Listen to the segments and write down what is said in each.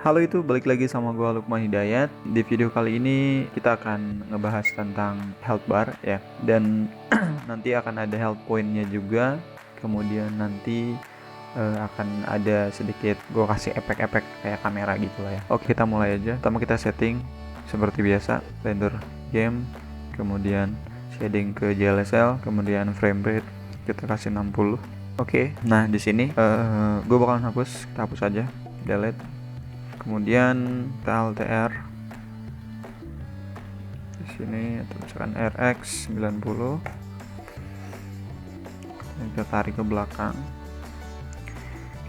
Halo itu, balik lagi sama gua Lukman Hidayat. Di video kali ini kita akan ngebahas tentang health bar ya. Dan nanti akan ada health pointnya juga. Kemudian nanti akan ada sedikit gua kasih efek-efek kayak kamera gitu lah ya. Oke, kita mulai aja. Pertama kita setting seperti biasa, render game, kemudian shading ke JLSL, kemudian frame rate kita kasih 60. Oke, nah di sini gue bakalan hapus, kita hapus aja, delete. Kemudian kita LTR di sini atau misalkan RX 90. Kemudian kita tarik ke belakang.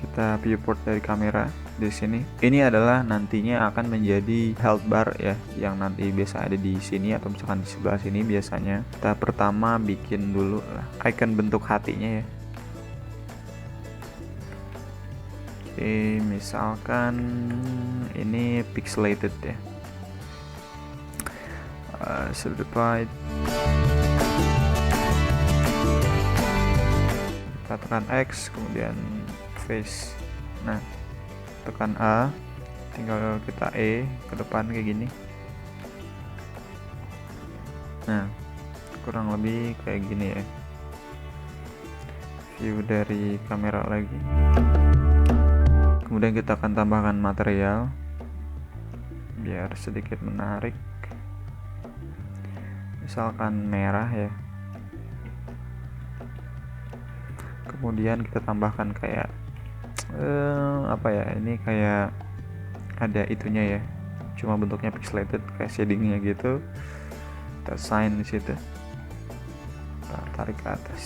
Kita viewport dari kamera di sini. Ini adalah nantinya akan menjadi health bar ya, yang nanti biasa ada di sini atau misalkan di sebelah sini biasanya. Kita pertama bikin dulu icon bentuk hatinya ya. Oke, misalkan ini pixelated ya, certified. Kita tekan X, kemudian face. Nah, tekan A, tinggal kita E ke depan kayak gini. Nah, kurang lebih kayak gini ya, view dari kamera lagi. Kemudian kita akan tambahkan material biar sedikit menarik, misalkan merah ya. Kemudian kita tambahkan kayak apa ya, ini kayak ada itunya ya, cuma bentuknya pixelated kayak shadingnya gitu. Kita assign di situ, kita tarik ke atas.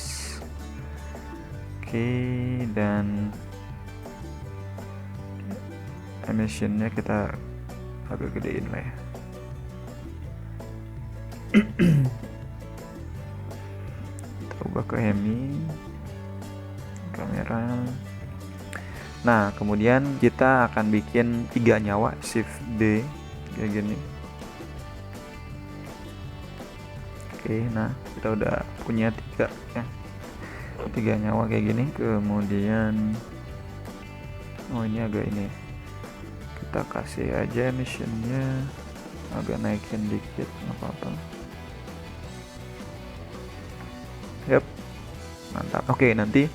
Oke, dan emissionnya kita agak gedein lah ya. Kita ubah ke hemi kamera. Nah, kemudian kita akan bikin 3 nyawa, shift D kayak gini. Oke, nah kita udah punya 3 ya, 3 nyawa kayak gini. Kemudian ini agak ini, kita kasih aja emissionnya agak naikin dikit, nggak apa-apa. Yap, mantap. Oke, nanti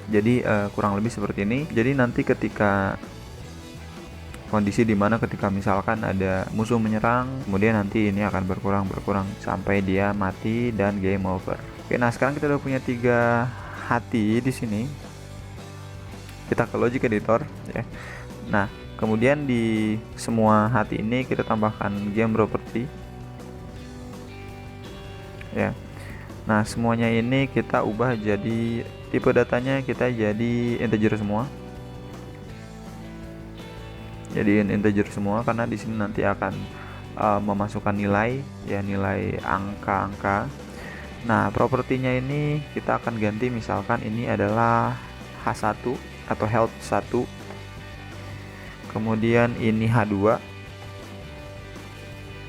jadi kurang lebih seperti ini. Jadi nanti ketika kondisi dimana ketika misalkan ada musuh menyerang, kemudian nanti ini akan berkurang sampai dia mati dan game over. Oke, nah sekarang kita udah punya 3 hati di sini. Kita ke logic editor ya. Nah, kemudian di semua hati ini kita tambahkan game property ya. Nah, semuanya ini kita ubah jadi tipe datanya, kita jadi integer semua. Jadiin integer semua karena di sini nanti akan memasukkan nilai ya, nilai angka-angka. Nah, propertinya ini kita akan ganti, misalkan ini adalah H1 atau health 1. Kemudian ini H2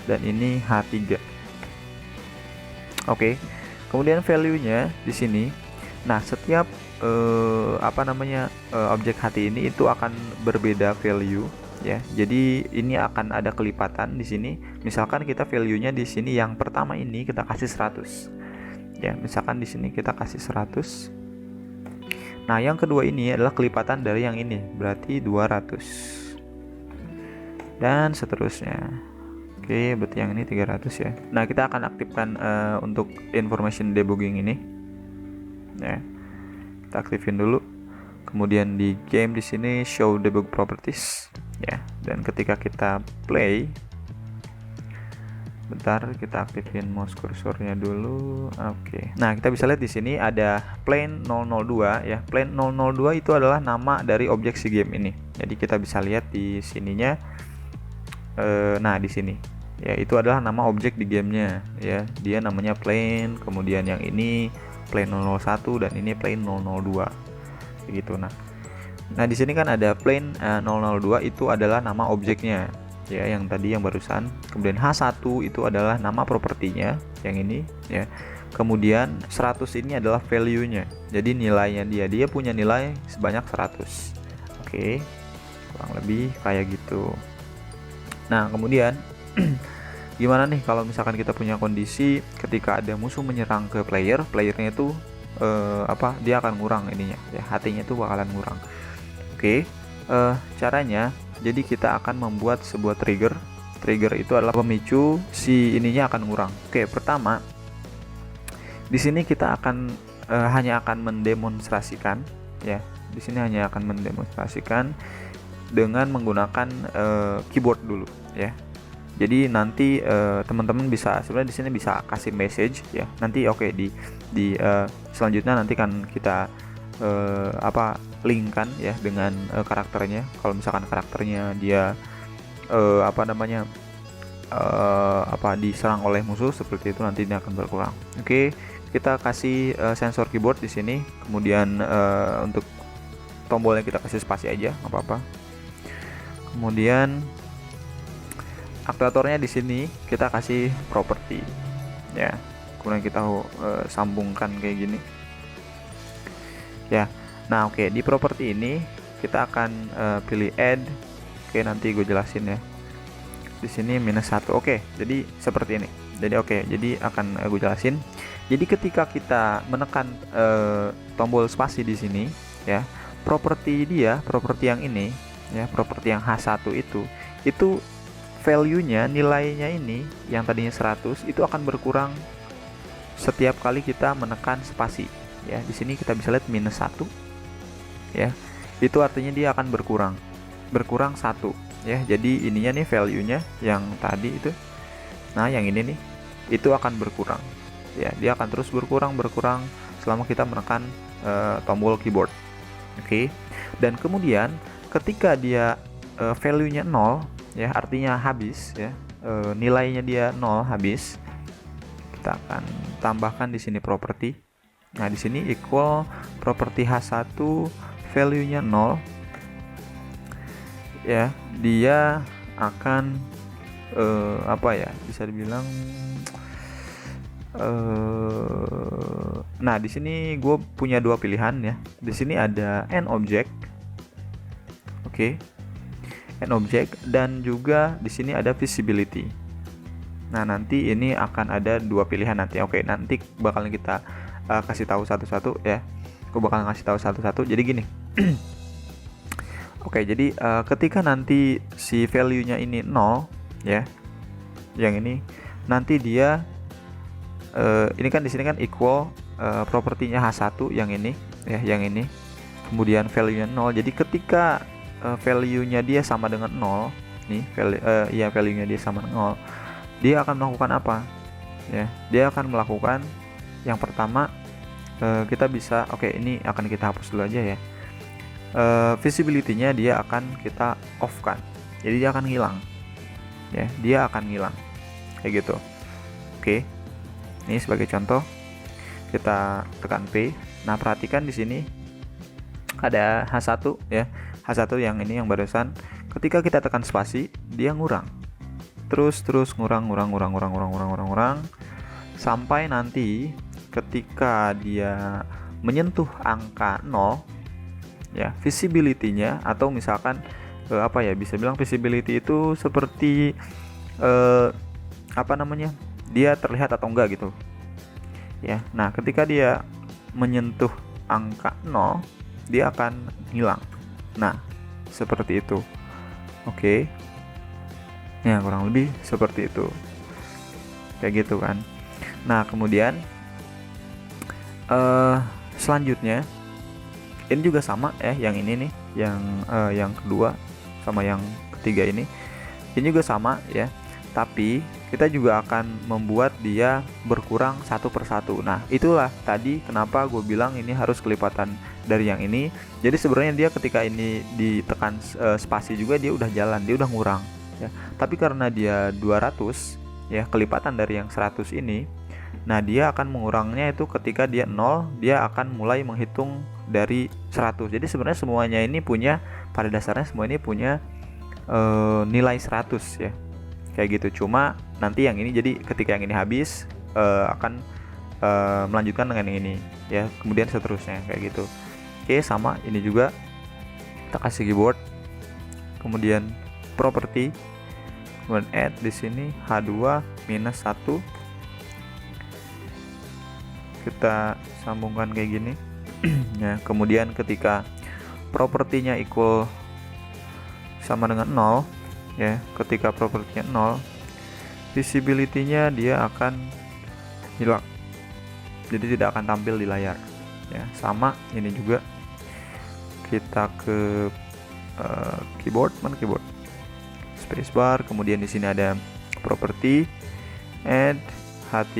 dan ini H3. Oke. Kemudian value-nya di sini. Nah, setiap objek hati ini itu akan berbeda value ya. Jadi ini akan ada kelipatan di sini. Misalkan kita value-nya di sini yang pertama ini kita kasih 100. Ya, misalkan di sini kita kasih 100. Nah, yang kedua ini adalah kelipatan dari yang ini, berarti 200. Dan seterusnya. Oke, berarti yang ini 300 ya. Nah, kita akan aktifkan untuk information debugging ini ya. Kita aktifin dulu. Kemudian di game di sini show debug properties ya. Dan ketika kita play, bentar kita aktifin mouse cursornya dulu. Oke. Nah, kita bisa lihat di sini ada plane 002 ya. Plane 002 itu adalah nama dari objek si game ini. Jadi kita bisa lihat di sininya. Nah, di sini ya, itu adalah nama objek di gamenya ya. Dia namanya plane, kemudian yang ini plane 001 dan ini plane 002 begitu. Nah di sini kan ada plane 002 itu adalah nama objeknya ya, yang tadi yang barusan. Kemudian H1 itu adalah nama propertinya yang ini ya. Kemudian 100 ini adalah value-nya. Jadi nilainya dia punya nilai sebanyak 100. Oke. kurang lebih kayak gitu. Nah kemudian gimana nih kalau misalkan kita punya kondisi ketika ada musuh menyerang ke playernya itu dia akan ngurang ininya ya, HT-nya itu bakalan ngurang. Oke, caranya jadi kita akan membuat sebuah trigger itu adalah pemicu si ininya akan ngurang. Oke, pertama di sini kita akan hanya akan mendemonstrasikan ya, di sini hanya akan mendemonstrasikan dengan menggunakan keyboard dulu ya. Jadi nanti teman-teman bisa sebenarnya di sini bisa kasih message ya. Nanti di selanjutnya nanti kan kita linkkan ya dengan karakternya. Kalau misalkan karakternya dia diserang oleh musuh seperti itu, nanti ini akan berkurang. Oke, kita kasih sensor keyboard di sini. Kemudian untuk tombolnya kita kasih spasi aja, nggak apa-apa. Kemudian aktuatornya di sini kita kasih property ya. Kemudian kita sambungkan kayak gini ya. Nah oke, di property ini kita akan pilih add. Oke, nanti gue jelasin ya. Di sini -1. Oke, jadi seperti ini. Jadi akan gue jelasin. Jadi ketika kita menekan tombol spasi di sini ya, properti yang ini ya, properti yang H1 itu value-nya, nilainya ini yang tadinya 100 itu akan berkurang setiap kali kita menekan spasi ya. Di sini kita bisa lihat -1 ya. Itu artinya dia akan berkurang 1 ya. Jadi ininya nih value-nya yang tadi itu. Nah, yang ini nih itu akan berkurang ya. Dia akan terus berkurang selama kita menekan tombol keyboard. Oke. Dan kemudian ketika dia value-nya 0 ya, artinya habis ya, nilainya dia 0 habis, kita akan tambahkan di sini property. Nah di sini equal property H1 value-nya 0 ya, dia akan bisa dibilang nah di sini gue punya dua pilihan ya. Di sini ada end object. Oke. End object, dan juga di sini ada visibility. Nah nanti ini akan ada dua pilihan nanti. Oke, nanti bakalan kita kasih tahu satu-satu ya. Aku bakalan kasih tahu satu-satu. Jadi gini. Oke, jadi ketika nanti si value-nya ini 0 ya, yang ini nanti dia ini kan di sini kan equal propertinya H1 yang ini ya, yang ini. Kemudian value-nya 0. Jadi ketika value-nya dia sama dengan 0 nih, value-nya dia sama dengan 0, dia akan melakukan apa ya? Dia akan melakukan yang pertama, kita bisa ini akan kita hapus dulu aja ya. Visibility-nya dia akan kita off kan, jadi dia akan hilang ya, dia akan hilang kayak gitu. Oke, ini sebagai contoh kita tekan P. Nah perhatikan di sini ada H1 ya, H1 yang ini yang barusan. Ketika kita tekan spasi, dia ngurang terus ngurang sampai nanti ketika dia menyentuh angka 0 ya, visibility-nya, atau misalkan bisa bilang visibility itu seperti dia terlihat atau enggak gitu ya. Nah ketika dia menyentuh angka 0, dia akan hilang. Nah seperti itu. Oke ya, kurang lebih seperti itu kayak gitu kan. Nah kemudian selanjutnya ini juga sama ya, yang ini nih, yang kedua sama yang ketiga ini juga sama ya, tapi kita juga akan membuat dia berkurang satu persatu. Nah itulah tadi kenapa gue bilang ini harus kelipatan dari yang ini. Jadi sebenarnya dia ketika ini ditekan spasi juga dia udah jalan, dia udah ngurang ya. Tapi karena dia 200 ya, kelipatan dari yang 100 ini, nah dia akan mengurangnya itu ketika dia 0, dia akan mulai menghitung dari 100. Jadi sebenarnya semuanya ini punya, pada dasarnya semua ini punya nilai 100 ya, kayak gitu. Cuma nanti yang ini, jadi ketika yang ini habis akan melanjutkan dengan yang ini ya, kemudian seterusnya kayak gitu. Oke, sama ini juga kita kasih keyboard. kemudian property, kemudian add di sini H2 minus 1, kita sambungkan kayak gini. Ya, kemudian ketika propertinya equal sama dengan 0, ya, ketika propertinya 0, visibility-nya dia akan hilang, jadi tidak akan tampil di layar. Ya, sama ini juga kita ke keyboard, spacebar, kemudian di sini ada property, add H3,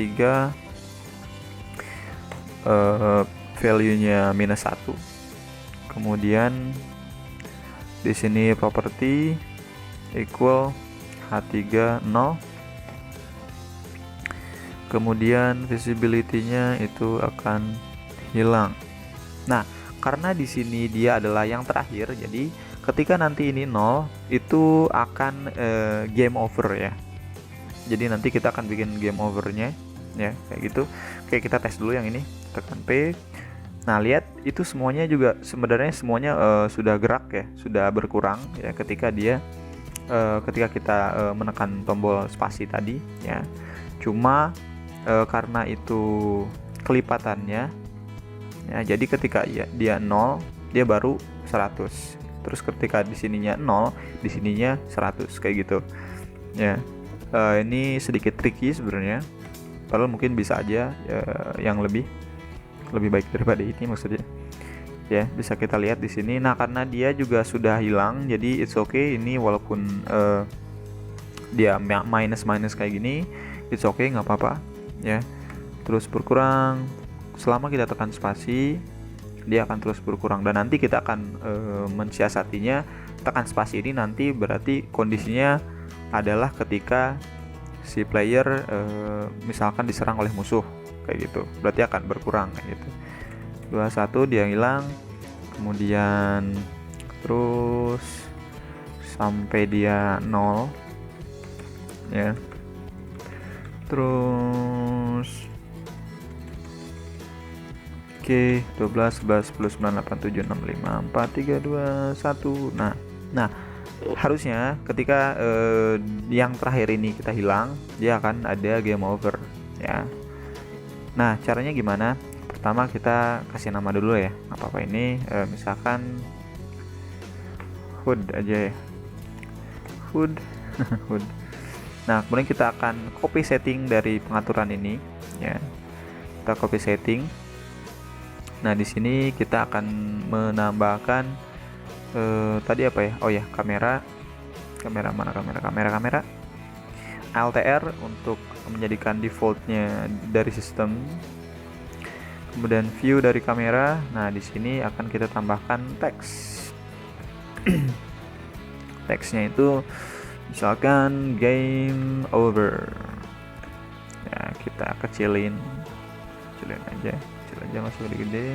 value-nya minus 1, kemudian di sini property equal H3 0, kemudian visibility-nya itu akan hilang. Nah, karena di sini dia adalah yang terakhir, jadi ketika nanti ini 0 itu akan game over ya. Jadi nanti kita akan bikin game overnya ya, kayak gitu. Oke, kita tes dulu yang ini, tekan P. Nah, lihat itu semuanya juga sebenarnya semuanya sudah gerak ya, sudah berkurang ya ketika kita menekan tombol spasi tadi ya. Cuma karena itu kelipatannya ya, jadi ketika dia 0 dia baru 100, terus ketika di sininya 0 di sininya 100 kayak gitu ya. Ini sedikit tricky sebenarnya, padahal mungkin bisa aja yang lebih baik daripada ini maksudnya ya. Bisa kita lihat di sini. Nah, karena dia juga sudah hilang, jadi it's okay ini, walaupun dia minus kayak gini, it's okay, nggak apa-apa ya. Terus berkurang selama kita tekan spasi, dia akan terus berkurang, dan nanti kita akan mensiasatinya. Tekan spasi ini nanti berarti kondisinya adalah ketika si player misalkan diserang oleh musuh kayak gitu, berarti akan berkurang kayak gitu. 21 dia hilang, kemudian terus sampai dia 0 ya. Terus oke, 12, 11, 10, 9, 8, 7, 6, 5, 4, 3, 2, 1. Nah, harusnya ketika yang terakhir ini kita hilang, dia akan ada game over ya. Nah, caranya gimana? Pertama kita kasih nama dulu ya, apa-apa ini misalkan HUD aja ya, HUD. HUD. Nah, kemudian kita akan copy setting dari pengaturan ini ya. Kita copy setting. Nah, di sini kita akan menambahkan tadi apa ya? Oh ya, kamera mana kamera LTR untuk menjadikan defaultnya dari sistem. Kemudian view dari kamera. Nah, di sini akan kita tambahkan teks. Teksnya itu misalkan game over. Ya, kita kecilin aja, masuk gede.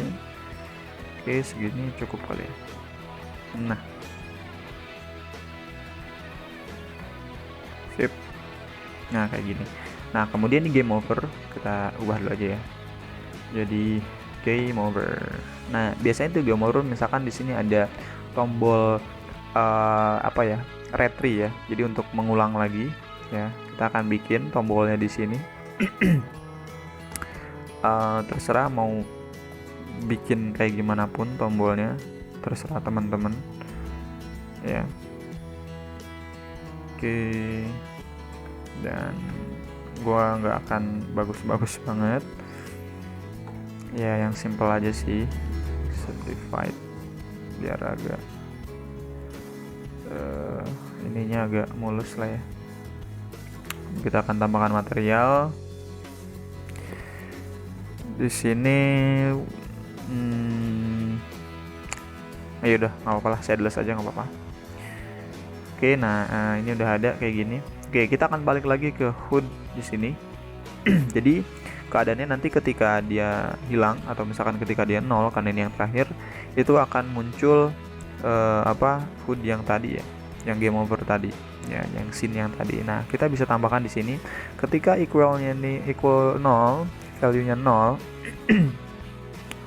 Oke, segini cukup kali ya. Nah, sip. Nah, kayak gini. Nah, kemudian di game over kita ubah dulu aja ya, jadi game over. Nah, biasanya itu game over misalkan di sini ada tombol apa ya, retry ya, jadi untuk mengulang lagi ya. Kita akan bikin tombolnya di sini. Terserah mau bikin kayak gimana pun tombolnya, terserah teman-teman ya. Oke, dan gua nggak akan bagus-bagus banget ya, yang simple aja sih, simplified, biar agak ininya agak mulus lah ya. Kita akan tambahkan material di sini. Ayo udah, nggak apa-apa lah, shadless aja nggak apa-apa. Oke, nah ini udah ada kayak gini. Oke, kita akan balik lagi ke HUD di sini. Jadi keadaannya nanti ketika dia hilang atau misalkan ketika dia 0, karena ini yang terakhir, itu akan muncul HUD yang tadi ya, yang game over tadi ya, yang scene yang tadi. Nah, kita bisa tambahkan di sini ketika equalnya nih equal 0, value-nya 0,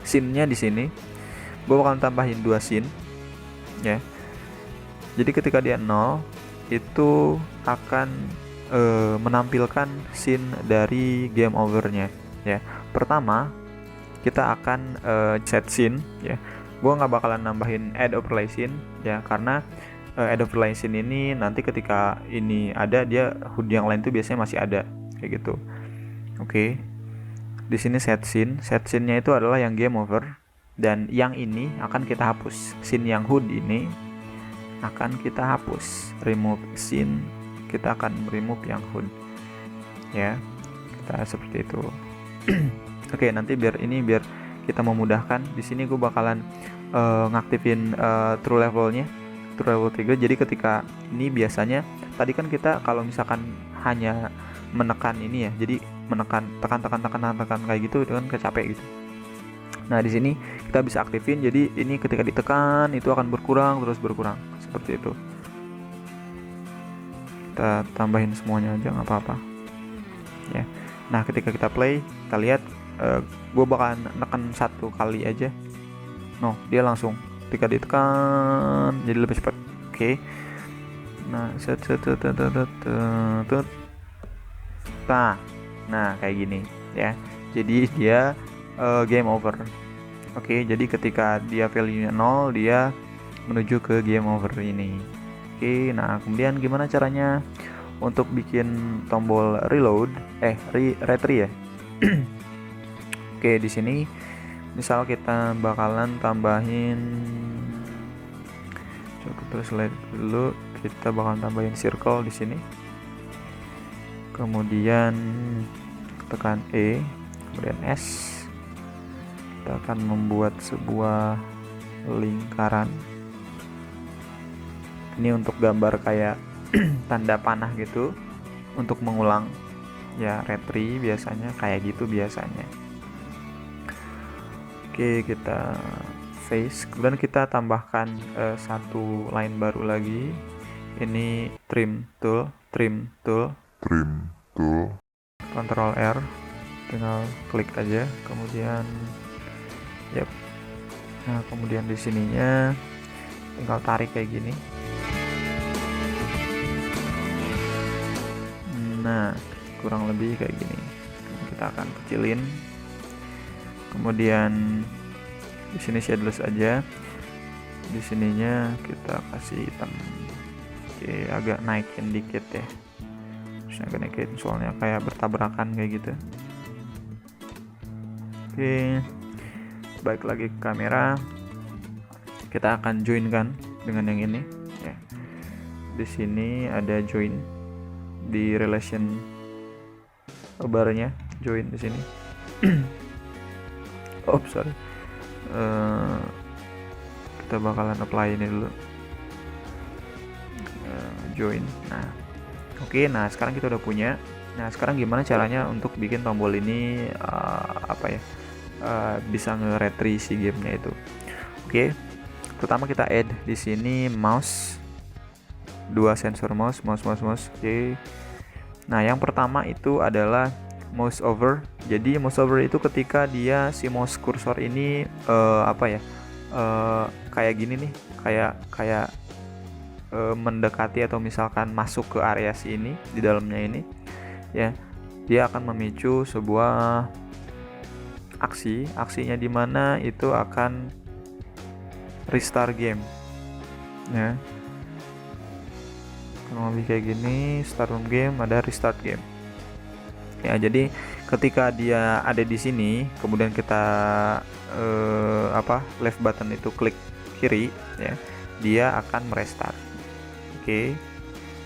scene-nya di sini gue bakal tambahin 2 scene ya. Jadi ketika dia 0 itu akan menampilkan scene dari game overnya ya. Pertama kita akan set scene ya. Gua nggak bakalan nambahin add overlay scene ya, karena add overlay scene ini nanti ketika ini ada, dia HUD yang lain tuh biasanya masih ada kayak gitu. Oke. Di sini set scene-nya itu adalah yang game over, dan yang ini akan kita hapus. Scene yang HUD ini akan kita hapus. Remove scene, kita akan remove yang HUD ya. Kita seperti itu. Oke, nanti biar kita memudahkan, di sini gue bakalan ngaktifin true levelnya, true level trigger. Jadi ketika ini biasanya tadi kan kita kalau misalkan hanya menekan ini ya, jadi menekan tekan kayak gitu kan kecapek gitu. Nah, di sini kita bisa aktifin, jadi ini ketika ditekan itu akan berkurang seperti itu. Kita tambahin semuanya aja nggak apa-apa ya. Nah, ketika kita play, kita lihat gue bakalan neken 1 kali aja. No, dia langsung ketika ditekan jadi lebih cepat. Oke. Nah, nah kayak gini ya. Jadi dia game over. Oke, jadi ketika dia value-nya 0, dia menuju ke game over ini. Oke, nah kemudian gimana caranya untuk bikin tombol reload, retry ya. Oke, di sini misal kita bakalan tambahin, coba terus slide dulu, kita bakalan tambahin circle di sini. Kemudian tekan E, kemudian S. Kita akan membuat sebuah lingkaran. Ini untuk gambar kayak tanda panah gitu, untuk mengulang ya, retry biasanya kayak gitu biasanya. Oke, kita face, kemudian kita tambahkan satu line baru lagi. Ini trim tool, Ctrl R, tinggal klik aja, kemudian yep. Nah, kemudian di sininya tinggal tarik kayak gini. Nah, kurang lebih kayak gini. Kita akan kecilin. Kemudian di sini shadowless aja. Di sininya kita kasih hitam. Oke, agak naikin dikit ya. Agak naikin soalnya kayak bertabrakan kayak gitu. Oke. Balik lagi ke kamera. Kita akan join kan dengan yang ini ya. Di sini ada join di relation barnya, join di sini. Sorry. Kita bakalan apply ini dulu. Join. Nah, oke. Nah, sekarang kita udah punya. Nah, sekarang gimana caranya untuk bikin tombol ini bisa nge-retry si gamenya itu. Oke. Pertama kita add di sini mouse, 2 sensor mouse. Oke. Nah, yang pertama itu adalah mouse over. Jadi mouse over itu ketika dia si mouse cursor ini kayak gini nih, kayak mendekati atau misalkan masuk ke area sini di dalamnya ini ya, dia akan memicu sebuah aksinya di mana itu akan restart game ya. Kalau lebih kayak gini, start game, ada restart game ya. Jadi ketika dia ada di sini, kemudian kita left button itu klik kiri ya, dia akan merestart. Oke.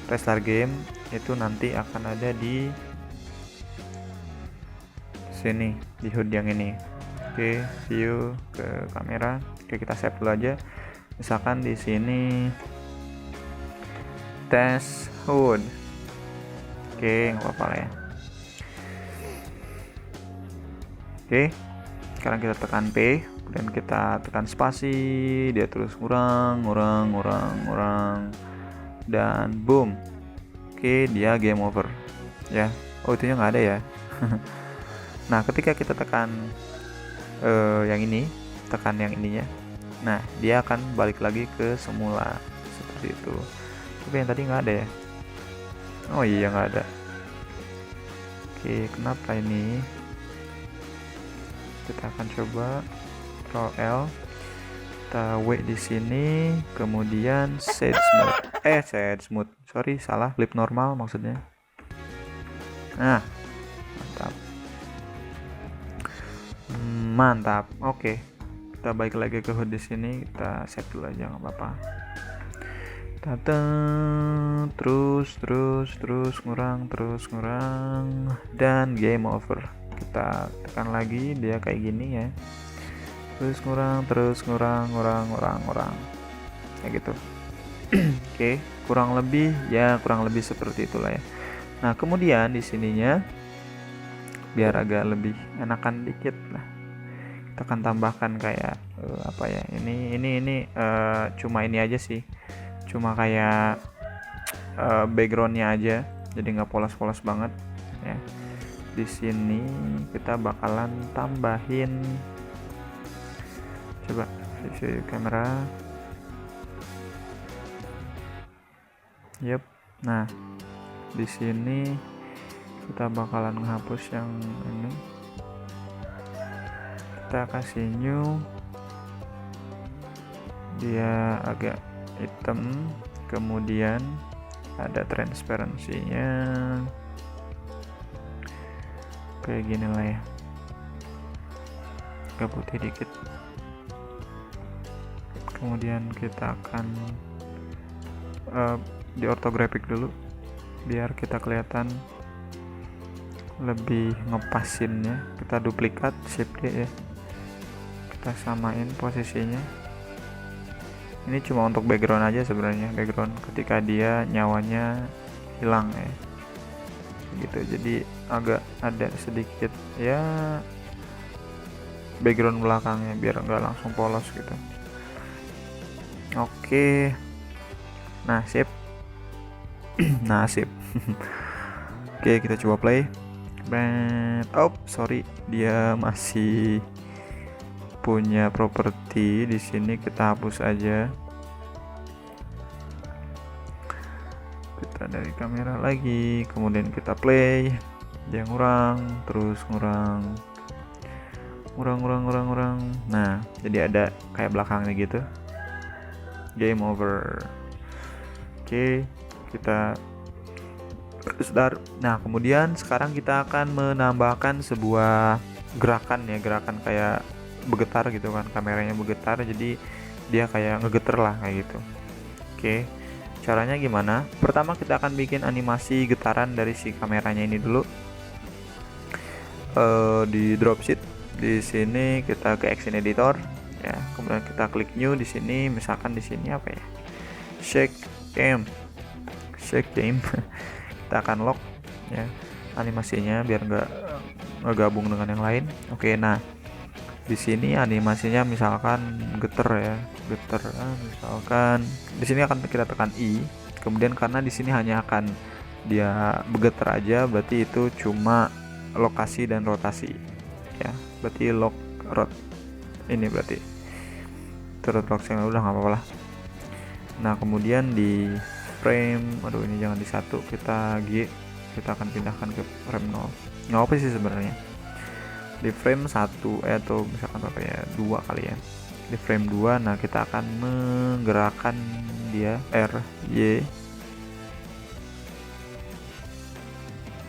Restart game itu nanti akan ada di sini, di HUD yang ini. Oke, view ke kamera. Oke, kita save dulu aja. Misalkan di sini test HUD. Oke, nggak apa-apa lah ya. Oke, sekarang kita tekan P, kemudian kita tekan spasi, dia terus ngurang, dan boom. Oke, dia game over ya. Oh, itunya nggak ada ya. Nah, ketika kita tekan yang ini, tekan yang ininya, nah dia akan balik lagi ke semula seperti itu. Tapi yang tadi nggak ada ya. Oh iya, nggak ada. Oke, kenapa ini? Kita akan coba Ctrl L, kita W di sini, kemudian shade smooth. Sorry, salah, flip normal maksudnya. Nah, mantap. Mantap. Oke. Kita balik lagi ke HUD di sini, kita save dulu aja, nggak apa-apa. Terus ngurang dan game over. Kita tekan lagi, dia kayak gini ya. Terus ngurang kayak gitu. Oke, kurang lebih seperti itulah ya. Nah, kemudian di sininya biar agak lebih enakan dikit lah, kita akan tambahkan kayak apa ya, ini cuma ini aja sih, cuma kayak backgroundnya aja, jadi nggak polos-polos banget ya. Di sini kita bakalan tambahin, coba sisi kamera. Yep. Nah, di sini kita bakalan menghapus yang ini, kita kasih new, dia agak hitam, kemudian ada transparansinya kayak gini lah ya, agak putih dikit. Kemudian kita akan di ortografik dulu biar kita kelihatan lebih ngepasinnya. Kita duplikat, shift D ya, kita samain posisinya. Ini cuma untuk background aja sebenarnya, background ketika dia nyawanya hilang ya gitu, jadi agak ada sedikit ya background belakangnya biar nggak langsung polos gitu. Oke, nah sip. Nah sip. Oke, kita coba play. Oh sorry, dia masih punya properti di sini, kita hapus aja. Kita dari kamera lagi, kemudian kita play, dia ngurang. Nah, jadi ada kayak belakangnya gitu. Game over. Oke, kita start. Nah, kemudian sekarang kita akan menambahkan sebuah gerakan ya, gerakan kayak bergetar gitu kan, kameranya bergetar, jadi dia kayak ngegeter lah kayak gitu. Oke, caranya gimana? Pertama kita akan bikin animasi getaran dari si kameranya ini dulu. Di dropsheet di sini kita ke action editor ya, kemudian kita klik new di sini, misalkan di sini apa ya, shake game. Kita akan lock ya animasinya biar nggak ngegabung dengan yang lain. Oke, nah di sini animasinya misalkan geter ya, misalkan di sini akan kita tekan I, kemudian karena di sini hanya akan dia bergetar aja, berarti itu cuma lokasi dan rotasi ya, berarti lock rot ini berarti terus yang udah nggak apa-apa lah. Nah, kemudian di frame, aduh ini jangan di 1, kita G, kita akan pindahkan ke frame 0. nggak apa sih sebenarnya, di frame 1 atau misalkan apa ya, 2 kali ya, di frame 2. Nah, kita akan menggerakkan dia R Y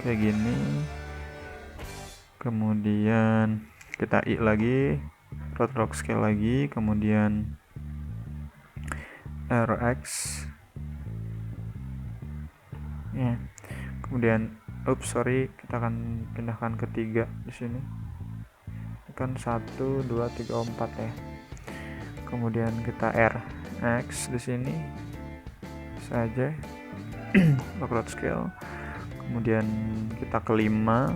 kayak gini, kemudian kita I lagi, rock scale lagi, kemudian RX ya, kemudian kita akan pindahkan ke 3 di sini kan, 1 2 3 4 ya, kemudian kita RX di sini saja rock scale, kemudian kita ke 5,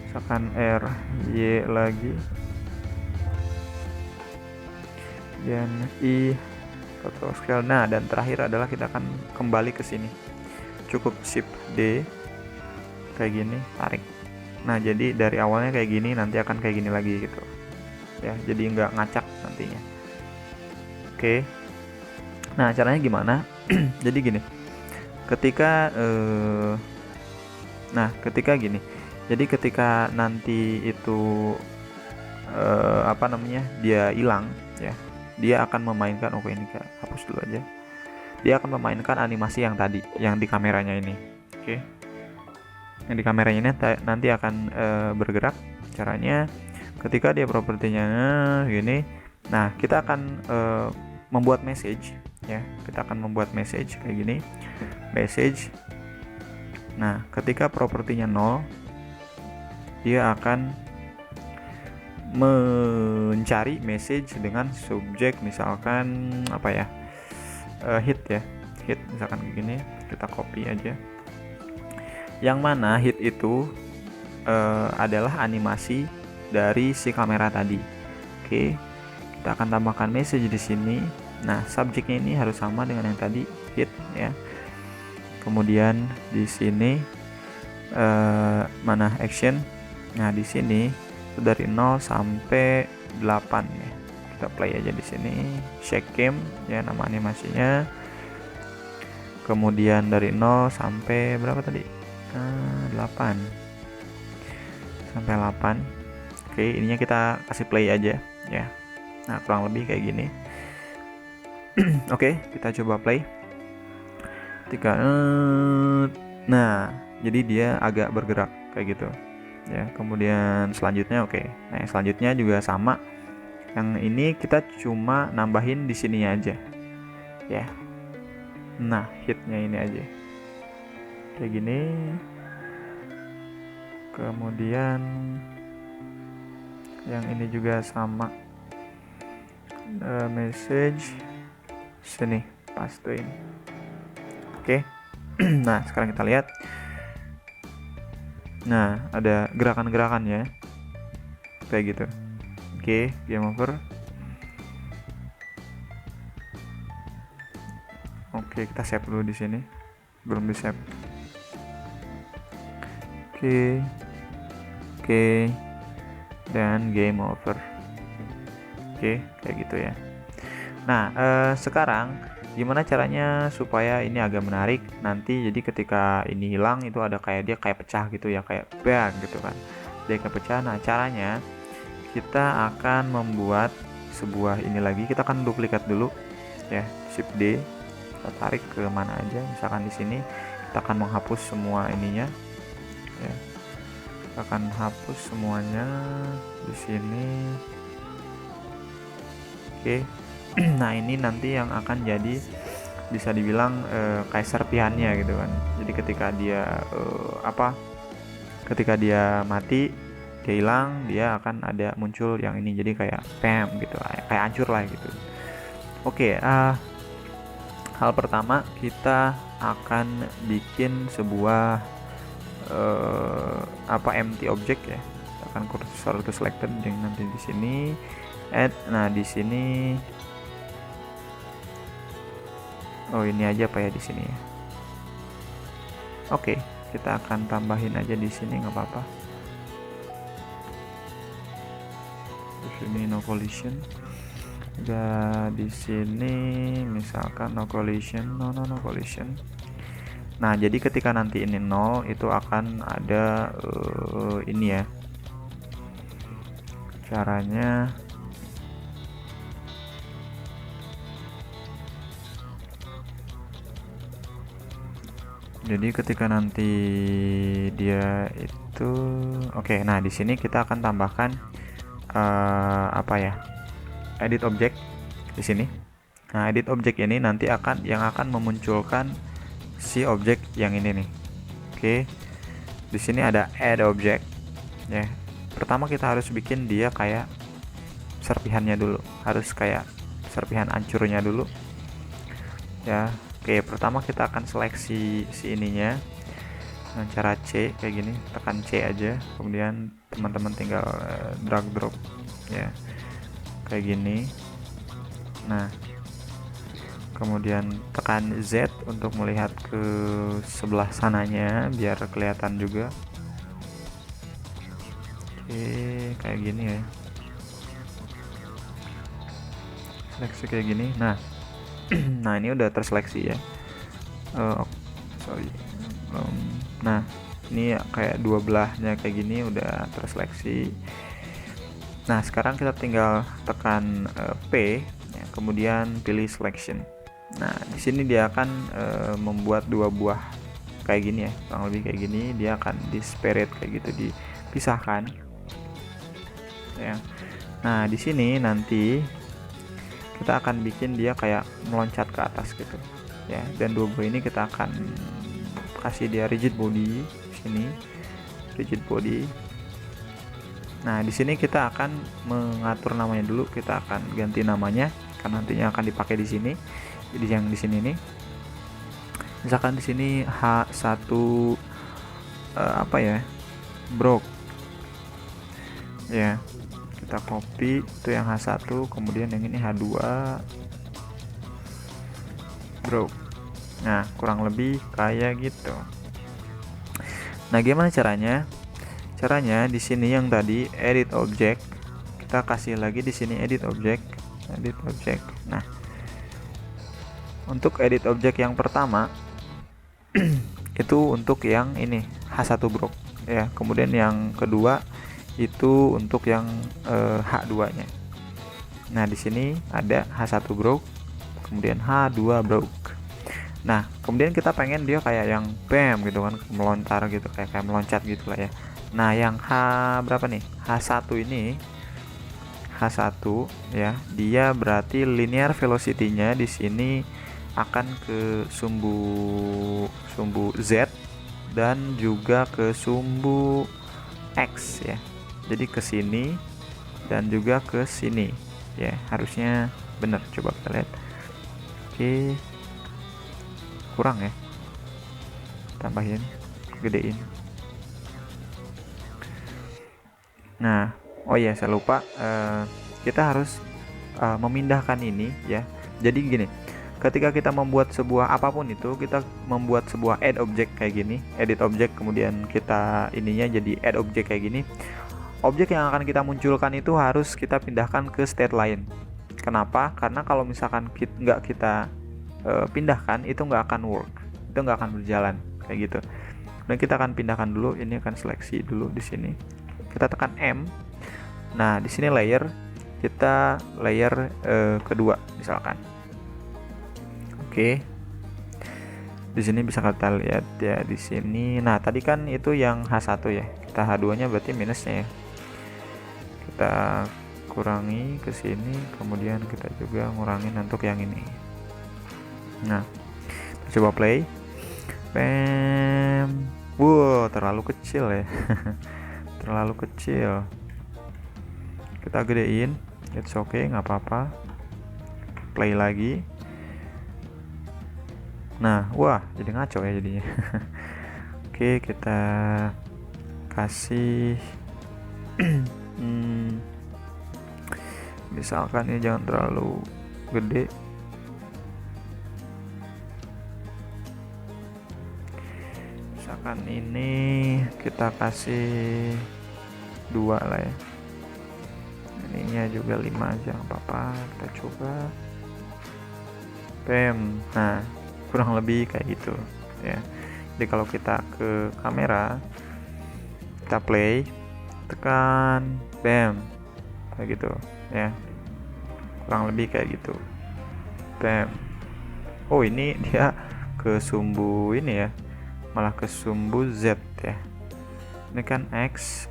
misalkan RY lagi, dan I rock scale. Nah, dan terakhir adalah kita akan kembali ke sini, cukup shift D kayak gini, tarik. Nah, jadi dari awalnya kayak gini, nanti akan kayak gini lagi gitu ya, jadi nggak ngacak nantinya. Oke, Nah, caranya gimana? Jadi gini, ketika ketika gini, jadi ketika nanti itu apa namanya, dia hilang ya, dia akan memainkan, oke ini hapus dulu aja, dia akan memainkan animasi yang tadi yang di kameranya ini. Oke, yang di kameranya ini nanti akan bergerak. Caranya ketika dia propertinya gini, nah kita akan membuat message ya, kita akan membuat message kayak gini, message. Nah ketika propertinya 0, dia akan mencari message dengan subjek misalkan apa ya, hit ya, hit misalkan begini, kita copy aja, yang mana hit itu adalah animasi dari si kamera tadi. Oke, kita akan tambahkan message di sini. Nah subjeknya ini harus sama dengan yang tadi, hit ya. Kemudian di sini mana action. Nah di sini dari 0 sampai 8 ya. Kita play aja di sini, shake cam ya nama animasinya. Kemudian dari 0 sampai berapa tadi? 8 sampai 8. Oke, ininya kita kasih play aja ya. Nah kurang lebih kayak gini. Oke, kita coba play. Nah jadi dia agak bergerak kayak gitu ya. Kemudian selanjutnya oke. Nah yang selanjutnya juga sama, yang ini kita cuma nambahin di sininya aja ya. Nah hitnya ini aja kayak gini. Kemudian yang ini juga sama, message sini pastuin. Oke. Nah sekarang kita lihat. Nah ada gerakan-gerakannya kayak gitu. Oke, game over. Oke, kita save dulu di sini. Belum di save. Oke. Dan game over. Oke, kayak gitu ya. Nah, sekarang gimana caranya supaya ini agak menarik nanti? Jadi ketika ini hilang itu ada kayak dia kayak pecah gitu ya, kayak bang gitu kan. Dia kayak pecah. Nah, caranya kita akan membuat sebuah ini lagi. Kita akan duplikat dulu ya, shift D, kita tarik ke mana aja, misalkan di sini kita akan menghapus semua ininya ya, kita akan hapus semuanya di sini. Oke. Nah ini nanti yang akan jadi bisa dibilang kayak serpihannya gitu kan. Jadi ketika dia ketika dia mati, dia hilang, dia akan ada muncul yang ini, jadi kayak pam gitu, kayak hancur lah gitu. Oke, hal pertama kita akan bikin sebuah empty object ya. Kita akan cursor to selected yang nanti di sini add. Nah di sini ini aja apa ya di sini ya. Oke, kita akan tambahin aja di sini nggak apa-apa. Di sini no collision. Di sini misalkan no collision, no collision. Nah jadi ketika nanti ini 0 itu akan ada ini ya, caranya jadi ketika nanti dia itu oke. Nah di sini kita akan tambahkan edit object di sini. Nah edit object ini nanti akan memunculkan si objek yang ini nih. Oke, di sini ada add object ya. Pertama kita harus bikin dia kayak serpihannya dulu, harus kayak serpihan ancurnya dulu ya. Oke, pertama kita akan seleksi si ininya dengan cara C kayak gini, tekan C aja, kemudian teman-teman tinggal drag drop ya kayak gini. Nah kemudian tekan Z untuk melihat ke sebelah sananya biar kelihatan juga. Oke, kayak gini ya, seleksi kayak gini. Nah Nah, ini udah terseleksi ya. Sorry. Nah, ini kayak dua belahnya kayak gini udah terseleksi. Nah, sekarang kita tinggal tekan P ya, kemudian pilih selection. Nah, di sini dia akan membuat dua buah kayak gini ya, kurang lebih kayak gini. Dia akan disparate kayak gitu, dipisahkan ya. Nah, di sini nanti kita akan bikin dia kayak meloncat ke atas gitu ya, dan dua buah ini kita akan kasih dia rigid body. Sini rigid body. Nah, di sini kita akan mengatur namanya dulu. Kita akan ganti namanya karena nantinya akan dipakai di sini. Jadi yang di sini nih, misalkan di sini H1 apa ya, broke ya, kita copy itu yang H1, kemudian yang ini H2 broke. Nah, kurang lebih kayak gitu. Nah, gimana caranya? Caranya di sini yang tadi edit object, kita kasih lagi di sini edit object. Nah, untuk edit object yang pertama itu untuk yang ini H1 broke ya. Kemudian yang kedua itu untuk yang H2-nya. Nah, di sini ada H1 broke, kemudian H2 broke. Nah, kemudian kita pengen dia kayak yang bam gitu kan, melontar gitu, kayak meloncat gitu lah ya. Nah, yang H berapa nih? H1 ini, H1 ya, dia berarti linear velocity-nya di sini akan ke sumbu Z dan juga ke sumbu X ya. Jadi ke sini dan juga ke sini ya, harusnya benar. Coba kita lihat. Oke, kurang ya, tambahin, gedein. Nah, oh ya, saya lupa, kita harus memindahkan ini ya. Jadi gini, ketika kita membuat sebuah apapun itu, kita membuat sebuah add object kayak gini, edit object, kemudian kita ininya jadi add object kayak gini. Objek yang akan kita munculkan itu harus kita pindahkan ke state lain. Kenapa? Karena kalau misalkan nggak kita pindahkan, itu nggak akan work, itu nggak akan berjalan kayak gitu. Dan kita akan pindahkan dulu, ini akan seleksi dulu di sini. Kita tekan M. Nah, di sini layer, kita layer kedua misalkan. Oke. Di sini bisa kita lihat ya di sini. Nah, tadi kan itu yang H1 ya. Kita H2-nya berarti minusnya ya. Kita kurangi ke sini, kemudian kita juga ngurangin untuk yang ini. Nah, coba play. Bam. Wow, terlalu kecil ya. Terlalu kecil. Kita gedein, it's okay, nggak apa-apa. Play lagi. Nah, wah, jadi ngaco ya jadinya. Oke, kita kasih misalkan ini jangan terlalu gede. Misalkan ini kita kasih 2 lah ya. Ininya juga 5 aja nggak apa-apa. Kita coba. Bam. Nah, kurang lebih kayak gitu ya. Jadi kalau kita ke kamera, kita play, tekan, bam, kayak gitu ya, kurang lebih kayak gitu. Bam. Oh, ini dia ke sumbu ini ya, malah ke sumbu Z ya. Ini kan X,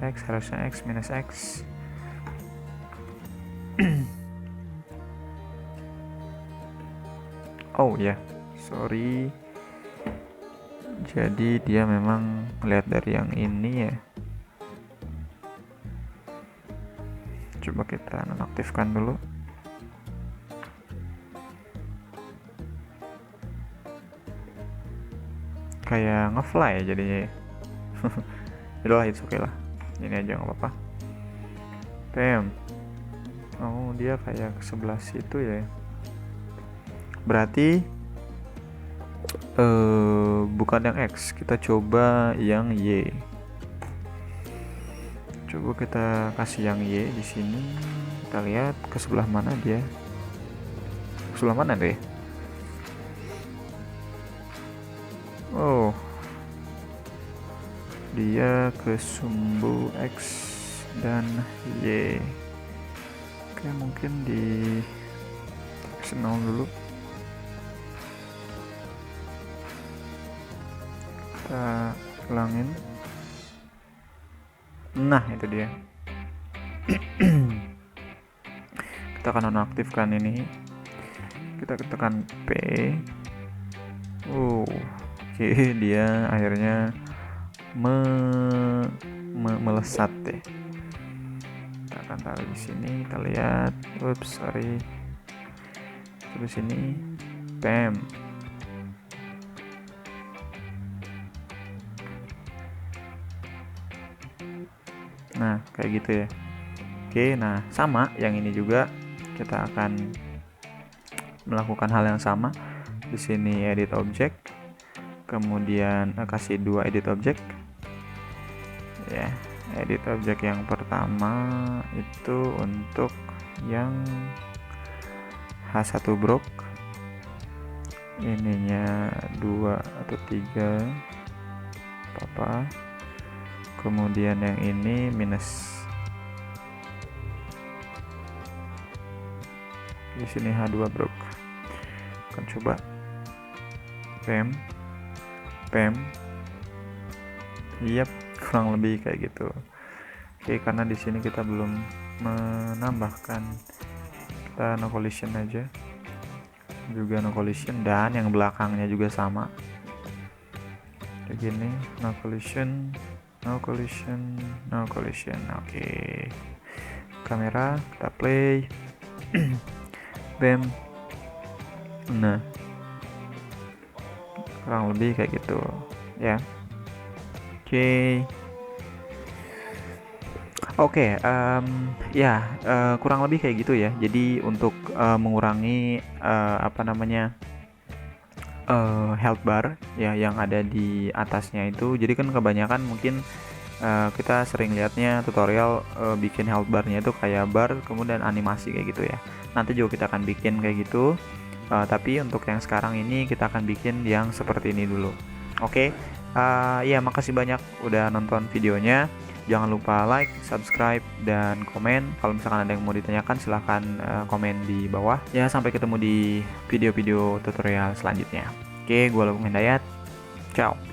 X harusnya X minus X. Oh ya, sorry. Jadi dia memang lihat dari yang ini ya. Coba kita nonaktifkan dulu. Kayak ngefly ya jadinya ya. Itulah, it's okay lah. Ini aja nggak apa-apa. Bam. Oh, dia kayak ke sebelah situ ya. Berarti bukan yang X, kita coba yang Y. Coba kita kasih yang Y di sini. Kita lihat ke sebelah mana dia. sebelah mana deh? Oh, dia ke sumbu X dan Y. Oke, mungkin di X0 dulu. Kita ulangin. Nah, itu dia. Kita akan nonaktifkan ini. Kita tekan P. Oke, dia akhirnya melesat deh. Kita akan taruh di sini, kita lihat. Oops, sorry. Terus sini, bam. Nah, kayak gitu ya. Oke, nah sama yang ini juga kita akan melakukan hal yang sama. Di sini edit object, kemudian kasih 2 edit object. Ya, edit object yang pertama itu untuk yang H1 brok. Ininya 2 atau 3 apa. Kemudian yang ini minus. Di sini H2 brok. Akan coba pem. Yap, kurang lebih kayak gitu. Oke, karena di sini kita belum menambahkan, kita no collision aja. Juga no collision, dan yang belakangnya juga sama. Kayak gini, no collision. Oke. Kamera, kita play. Bam. Nah, kurang lebih kayak gitu ya. Oke, kurang lebih kayak gitu ya. Jadi untuk mengurangi health bar ya yang ada di atasnya itu. Jadi kan kebanyakan mungkin kita sering lihatnya tutorial bikin health barnya itu kayak bar kemudian animasi kayak gitu ya. Nanti juga kita akan bikin kayak gitu. Tapi untuk yang sekarang ini kita akan bikin yang seperti ini dulu. Oke. Ya, makasih banyak udah nonton videonya. Jangan lupa like, subscribe, dan komen. Kalau misalkan ada yang mau ditanyakan silahkan komen di bawah. Ya, sampai ketemu di video-video tutorial selanjutnya. Oke, gue Lukman Hidayat. Ciao.